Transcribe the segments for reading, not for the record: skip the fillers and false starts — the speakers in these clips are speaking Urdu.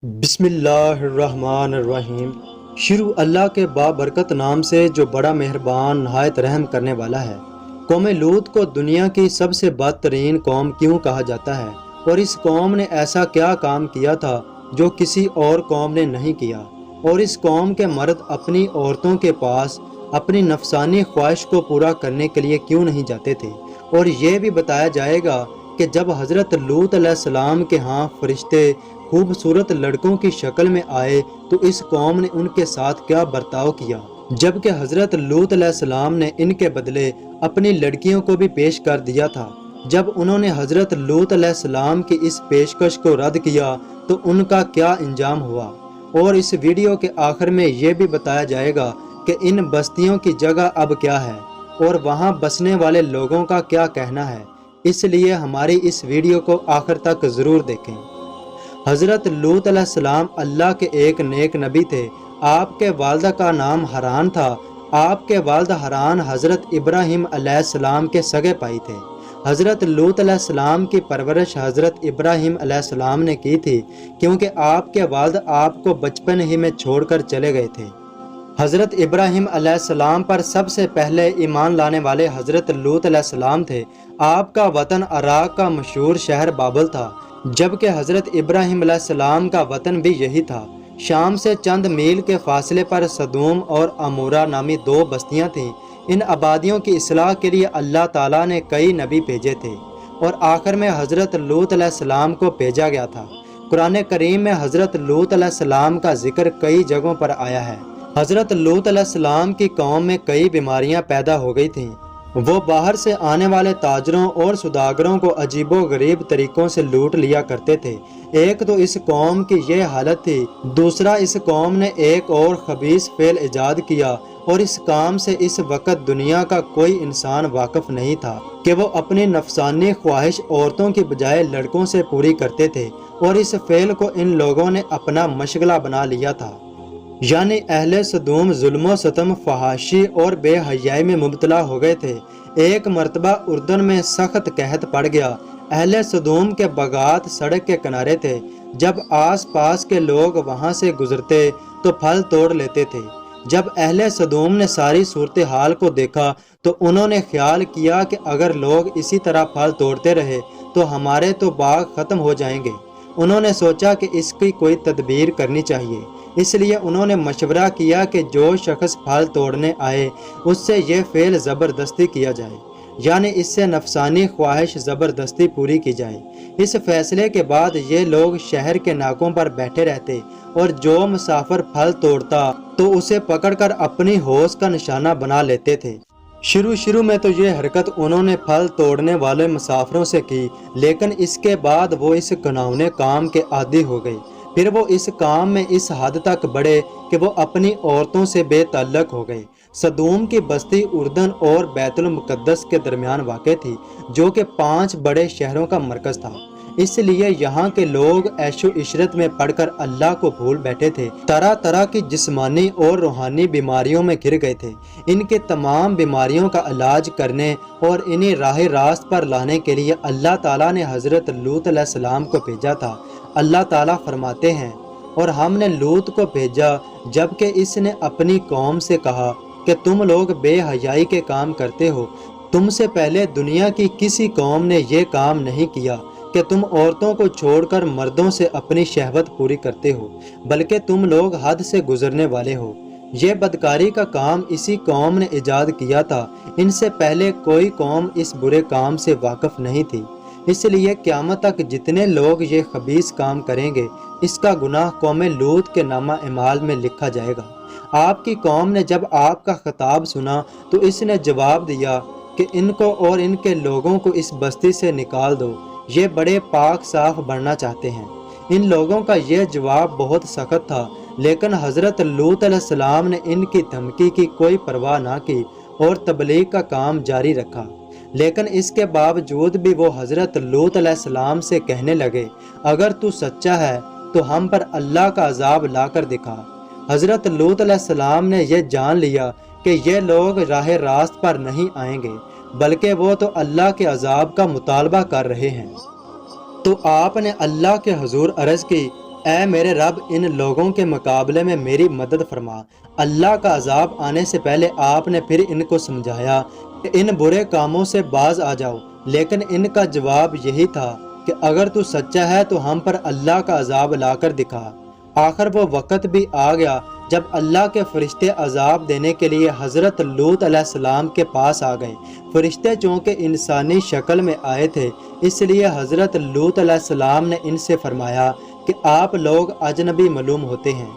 بسم اللہ الرحمن الرحیم۔ شروع اللہ کے بابرکت نام سے جو بڑا مہربان نہایت رحم کرنے والا ہے۔ قوم لوط کو دنیا کی سب سے بدترین قوم کیوں کہا جاتا ہے، اور اس قوم نے ایسا کیا کام کیا تھا جو کسی اور قوم نے نہیں کیا، اور اس قوم کے مرد اپنی عورتوں کے پاس اپنی نفسانی خواہش کو پورا کرنے کے لیے کیوں نہیں جاتے تھے۔ اور یہ بھی بتایا جائے گا کہ جب حضرت لوط علیہ السلام کے ہاں فرشتے خوبصورت لڑکوں کی شکل میں آئے تو اس قوم نے ان کے ساتھ کیا برتاؤ کیا، جبکہ حضرت لوط علیہ السلام نے ان کے بدلے اپنی لڑکیوں کو بھی پیش کر دیا تھا۔ جب انہوں نے حضرت لوط علیہ السلام کی اس پیشکش کو رد کیا تو ان کا کیا انجام ہوا۔ اور اس ویڈیو کے آخر میں یہ بھی بتایا جائے گا کہ ان بستیوں کی جگہ اب کیا ہے اور وہاں بسنے والے لوگوں کا کیا کہنا ہے، اس لیے ہماری اس ویڈیو کو آخر تک ضرور دیکھیں۔ حضرت لوط علیہ السلام اللہ کے ایک نیک نبی تھے۔ آپ کے والدہ کا نام حران تھا۔ آپ کے والد حران حضرت ابراہیم علیہ السلام کے سگے بھائی تھے۔ حضرت لوط علیہ السلام کی پرورش حضرت ابراہیم علیہ السلام نے کی تھی، کیونکہ آپ کے والد آپ کو بچپن ہی میں چھوڑ کر چلے گئے تھے۔ حضرت ابراہیم علیہ السلام پر سب سے پہلے ایمان لانے والے حضرت لوط علیہ السلام تھے۔ آپ کا وطن عراق کا مشہور شہر بابل تھا، جبکہ حضرت ابراہیم علیہ السلام کا وطن بھی یہی تھا۔ شام سے چند میل کے فاصلے پر سدوم اور عمورہ نامی دو بستیاں تھیں۔ ان آبادیوں کی اصلاح کے لیے اللہ تعالیٰ نے کئی نبی بھیجے تھے، اور آخر میں حضرت لوط علیہ السلام کو بھیجا گیا تھا۔ قرآن کریم میں حضرت لوط علیہ السلام کا ذکر کئی جگہوں پر آیا ہے۔ حضرت لوط علیہ السلام کی قوم میں کئی بیماریاں پیدا ہو گئی تھیں۔ وہ باہر سے آنے والے تاجروں اور سوداگروں کو عجیب و غریب طریقوں سے لوٹ لیا کرتے تھے۔ ایک تو اس قوم کی یہ حالت تھی، دوسرا اس قوم نے ایک اور خبیث فعل ایجاد کیا، اور اس کام سے اس وقت دنیا کا کوئی انسان واقف نہیں تھا کہ وہ اپنی نفسانی خواہش عورتوں کی بجائے لڑکوں سے پوری کرتے تھے، اور اس فعل کو ان لوگوں نے اپنا مشغلہ بنا لیا تھا۔ یعنی اہل سدوم ظلم و ستم، فحاشی اور بے حیائی میں مبتلا ہو گئے تھے۔ ایک مرتبہ اردن میں سخت قحط پڑ گیا۔ اہل سدوم کے باغات سڑک کے کنارے تھے۔ جب آس پاس کے لوگ وہاں سے گزرتے تو پھل توڑ لیتے تھے۔ جب اہل سدوم نے ساری صورتحال کو دیکھا تو انہوں نے خیال کیا کہ اگر لوگ اسی طرح پھل توڑتے رہے تو ہمارے تو باغ ختم ہو جائیں گے۔ انہوں نے سوچا کہ اس کی کوئی تدبیر کرنی چاہیے، اس لیے انہوں نے مشورہ کیا کہ جو شخص پھل توڑنے آئے اس سے یہ فعل زبردستی کیا جائے، یعنی اس سے نفسانی خواہش زبردستی پوری کی جائے۔ اس فیصلے کے بعد یہ لوگ شہر کے ناکوں پر بیٹھے رہتے، اور جو مسافر پھل توڑتا تو اسے پکڑ کر اپنی ہوش کا نشانہ بنا لیتے تھے۔ شروع میں تو یہ حرکت انہوں نے پھل توڑنے والے مسافروں سے کی، لیکن اس کے بعد وہ اس گھناؤنے کام کے عادی ہو گئے۔ پھر وہ اس کام میں اس حد تک بڑھے کہ وہ اپنی عورتوں سے بے تعلق ہو گئے۔ سدوم کی بستی اردن اور بیت المقدس کے درمیان واقع تھی، جو کہ 5 بڑے شہروں کا مرکز تھا۔ اس لیے یہاں کے لوگ عیش و عشرت میں پڑ کر اللہ کو بھول بیٹھے تھے، طرح طرح کی جسمانی اور روحانی بیماریوں میں گر گئے تھے۔ ان کے تمام بیماریوں کا علاج کرنے اور انہیں راہ راست پر لانے کے لیے اللہ تعالیٰ نے حضرت لوط علیہ السلام کو بھیجا تھا۔ اللہ تعالیٰ فرماتے ہیں، اور ہم نے لوط کو بھیجا جبکہ اس نے اپنی قوم سے کہا کہ تم لوگ بے حیائی کے کام کرتے ہو۔ تم سے پہلے دنیا کی کسی قوم نے یہ کام نہیں کیا کہ تم عورتوں کو چھوڑ کر مردوں سے اپنی شہوت پوری کرتے ہو، بلکہ تم لوگ حد سے گزرنے والے ہو۔ یہ بدکاری کا کام اسی قوم نے ایجاد کیا تھا۔ ان سے پہلے کوئی قوم اس برے کام سے واقف نہیں تھی۔ اس لیے قیامت تک جتنے لوگ یہ خبیث کام کریں گے، اس کا گناہ قوم لوط کے نامہ اعمال میں لکھا جائے گا۔ آپ کی قوم نے جب آپ کا خطاب سنا تو اس نے جواب دیا کہ ان کو اور ان کے لوگوں کو اس بستی سے نکال دو، یہ بڑے پاک صاف بننا چاہتے ہیں۔ ان لوگوں کا یہ جواب بہت سخت تھا، لیکن حضرت لوط علیہ السلام نے ان کی دھمکی کی کوئی پرواہ نہ کی اور تبلیغ کا کام جاری رکھا۔ لیکن اس کے باوجود بھی وہ حضرت لوط علیہ السلام سے کہنے لگے، اگر تو سچا ہے تو ہم پر اللہ کا عذاب لا کر دکھا۔ حضرت لوط علیہ السلام نے یہ جان لیا کہ یہ لوگ راہ راست پر نہیں آئیں گے، بلکہ وہ تو اللہ کے عذاب کا مطالبہ کر رہے ہیں۔ تو آپ نے اللہ کے حضور عرض کی، اے میرے رب ان لوگوں کے مقابلے میں میری مدد فرما۔ اللہ کا عذاب آنے سے پہلے آپ نے پھر ان کو سمجھایا کہ ان برے کاموں سے باز آ جاؤ، لیکن ان کا جواب یہی تھا کہ اگر تو سچا ہے تو ہم پر اللہ کا عذاب لا کر دکھا۔ آخر وہ وقت بھی آ گیا جب اللہ کے فرشتے عذاب دینے کے لیے حضرت لوط علیہ السلام کے پاس آ گئے۔ فرشتے چونکہ انسانی شکل میں آئے تھے، اس لیے حضرت لوط علیہ السلام نے ان سے فرمایا کہ آپ لوگ اجنبی معلوم ہوتے ہیں۔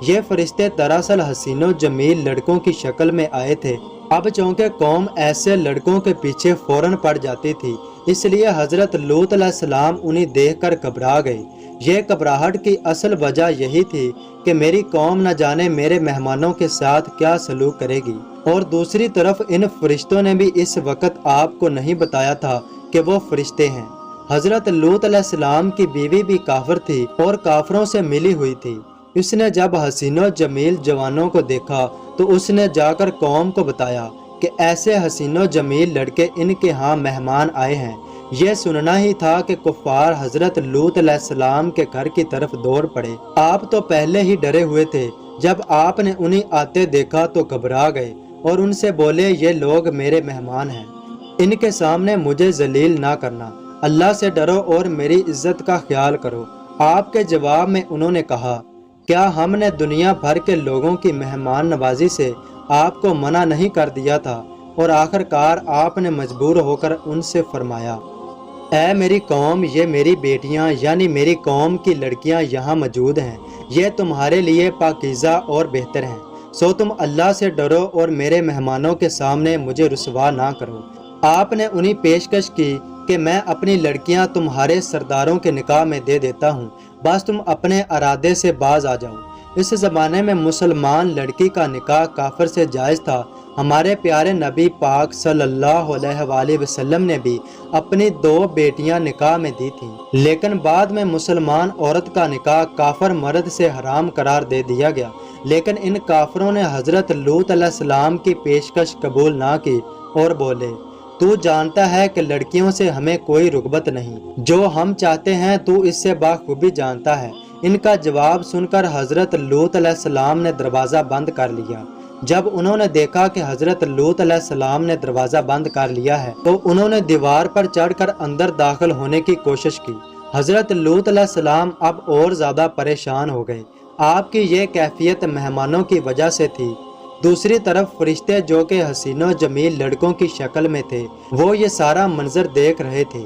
یہ فرشتے دراصل حسین و جمیل لڑکوں کی شکل میں آئے تھے۔ اب چونکہ قوم ایسے لڑکوں کے پیچھے فوراً پڑ جاتی تھی، اس لیے حضرت لوط علیہ السلام انہیں دیکھ کر گھبرا گئے۔ یہ گھبراہٹ کی اصل وجہ یہی تھی کہ میری قوم نہ جانے میرے مہمانوں کے ساتھ کیا سلوک کرے گی، اور دوسری طرف ان فرشتوں نے بھی اس وقت آپ کو نہیں بتایا تھا کہ وہ فرشتے ہیں۔ حضرت لوط علیہ السلام کی بیوی بھی کافر تھی اور کافروں سے ملی ہوئی تھی۔ اس نے جب حسین و جمیل جوانوں کو دیکھا تو اس نے جا کر قوم کو بتایا کہ ایسے حسین و جمیل لڑکے ان کے ہاں مہمان آئے ہیں۔ یہ سننا ہی تھا کہ کفار حضرت لوط علیہ السلام کے گھر کی طرف دوڑ پڑے۔ آپ تو پہلے ہی ڈرے ہوئے تھے، جب آپ نے انہیں آتے دیکھا تو گھبرا گئے اور ان سے بولے یہ لوگ میرے مہمان ہیں، ان کے سامنے مجھے ذلیل نہ کرنا، اللہ سے ڈرو اور میری عزت کا خیال کرو۔ آپ کے جواب میں انہوں نے کہا کیا ہم نے دنیا بھر کے لوگوں کی مہمان نوازی سے آپ کو منع نہیں کر دیا تھا؟ اور آخر کار آپ نے مجبور ہو کر ان سے فرمایا اے میری قوم، یہ میری بیٹیاں یعنی میری قوم کی لڑکیاں یہاں موجود ہیں، یہ تمہارے لیے پاکیزہ اور بہتر ہیں، سو تم اللہ سے ڈرو اور میرے مہمانوں کے سامنے مجھے رسوا نہ کرو۔ آپ نے انہیں پیشکش کی کہ میں اپنی لڑکیاں تمہارے سرداروں کے نکاح میں دے دیتا ہوں، بس تم اپنے ارادے سے باز آ جاؤ۔ اس زمانے میں مسلمان لڑکی کا نکاح کافر سے جائز تھا۔ ہمارے پیارے نبی پاک صلی اللہ علیہ وآلہ وسلم نے بھی اپنی 2 بیٹیاں نکاح میں دی تھیں، لیکن بعد میں مسلمان عورت کا نکاح کافر مرد سے حرام قرار دے دیا گیا۔ لیکن ان کافروں نے حضرت لوط علیہ السلام کی پیشکش قبول نہ کی اور بولے تو جانتا ہے کہ لڑکیوں سے ہمیں کوئی رغبت نہیں، جو ہم چاہتے ہیں تو اس سے بخوبی جانتا ہے۔ ان کا جواب سن کر حضرت لوط علیہ السلام نے دروازہ بند کر لیا۔ جب انہوں نے دیکھا کہ حضرت لوط علیہ السلام نے دروازہ بند کر لیا ہے تو انہوں نے دیوار پر چڑھ کر اندر داخل ہونے کی کوشش کی۔ حضرت لوط علیہ السلام اب اور زیادہ پریشان ہو گئے۔ آپ کی یہ کیفیت مہمانوں کی وجہ سے تھی۔ دوسری طرف فرشتے جو کہ حسین و جمیل لڑکوں کی شکل میں تھے، وہ یہ سارا منظر دیکھ رہے تھے۔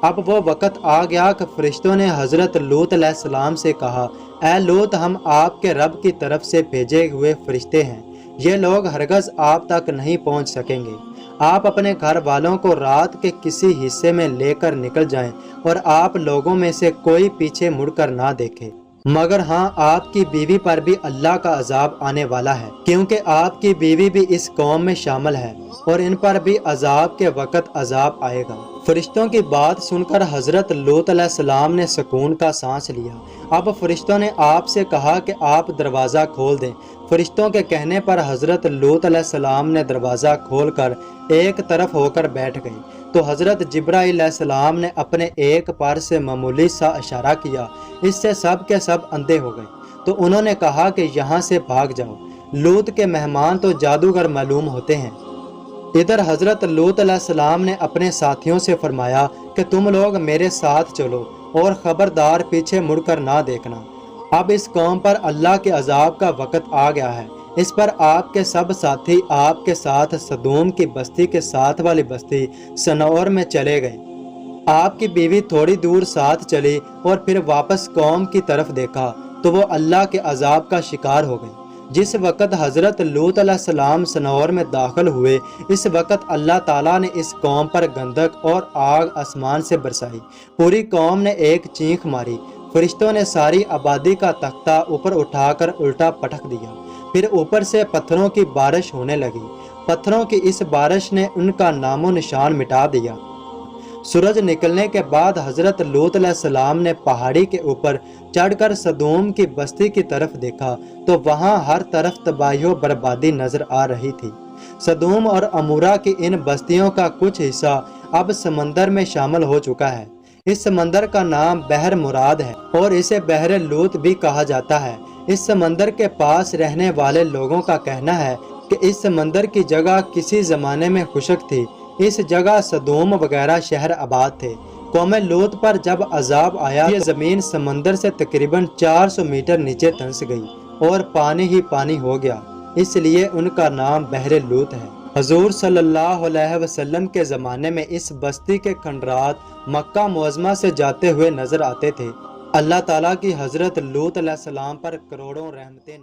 اب وہ وقت آ گیا کہ فرشتوں نے حضرت لوط علیہ السلام سے کہا اے لوط، ہم آپ کے رب کی طرف سے بھیجے ہوئے فرشتے ہیں، یہ لوگ ہرگز آپ تک نہیں پہنچ سکیں گے۔ آپ اپنے گھر والوں کو رات کے کسی حصے میں لے کر نکل جائیں اور آپ لوگوں میں سے کوئی پیچھے مڑ کر نہ دیکھے، مگر ہاں آپ کی بیوی پر بھی اللہ کا عذاب آنے والا ہے، کیونکہ آپ کی بیوی بھی اس قوم میں شامل ہے اور ان پر بھی عذاب کے وقت عذاب آئے گا۔ فرشتوں کی بات سن کر حضرت لوط علیہ السلام نے سکون کا سانس لیا۔ اب فرشتوں نے آپ سے کہا کہ آپ دروازہ کھول دیں۔ فرشتوں کے کہنے پر حضرت لوط علیہ السلام نے دروازہ کھول کر ایک طرف ہو کر بیٹھ گئے تو حضرت جبرائیل علیہ السلام نے اپنے ایک پر سے معمولی سا اشارہ کیا، اس سے سب کے سب اندھے ہو گئے۔ تو انہوں نے کہا کہ یہاں سے بھاگ جاؤ، لوط کے مہمان تو جادوگر معلوم ہوتے ہیں۔ ادھر حضرت لوط علیہ السلام نے اپنے ساتھیوں سے فرمایا کہ تم لوگ میرے ساتھ چلو اور خبردار پیچھے مڑ کر نہ دیکھنا۔ اب اس قوم پر اللہ کے عذاب کا وقت آ گیا ہے۔ اس پر آپ کے سب ساتھی آپ کے ساتھ سدوم کی بستی کے ساتھ والی بستی سنور میں چلے گئے۔ آپ کی بیوی تھوڑی دور ساتھ چلی اور پھر واپس قوم کی طرف دیکھا تو وہ اللہ کے عذاب کا شکار ہو گئی۔ جس وقت حضرت لوط علیہ السلام سنور میں داخل ہوئے، اس وقت اللہ تعالیٰ نے اس قوم پر گندک اور آگ آسمان سے برسائی۔ پوری قوم نے ایک چینخ ماری۔ فرشتوں نے ساری آبادی کا تختہ اوپر اٹھا کر الٹا پٹک دیا، پھر اوپر سے پتھروں کی بارش ہونے لگی۔ پتھروں کی اس بارش نے ان کا نام و نشان مٹا دیا۔ سورج نکلنے کے بعد حضرت لوط علیہ السلام نے پہاڑی کے اوپر چڑھ کر سدوم کی بستی کی طرف دیکھا تو وہاں ہر طرف تباہی و بربادی نظر آ رہی تھی۔ سدوم اور عمورہ کی ان بستیوں کا کچھ حصہ اب سمندر میں شامل ہو چکا ہے۔ اس سمندر کا نام بحر مراد ہے اور اسے بحر لوط بھی کہا جاتا ہے۔ اس سمندر کے پاس رہنے والے لوگوں کا کہنا ہے کہ اس سمندر کی جگہ کسی زمانے میں خشک تھی۔ اس جگہ سدوم وغیرہ شہر آباد تھے۔ قوم لوط پر جب عذاب آیا یہ زمین سمندر سے تقریباً 400 میٹر نیچے دھنس گئی اور پانی ہی پانی ہو گیا، اس لیے ان کا نام بحر لوط ہے۔ حضور صلی اللہ علیہ وسلم کے زمانے میں اس بستی کے کھنڈرات مکہ معظمہ سے جاتے ہوئے نظر آتے تھے۔ اللہ تعالیٰ کی حضرت لوط علیہ السلام پر کروڑوں رحمتیں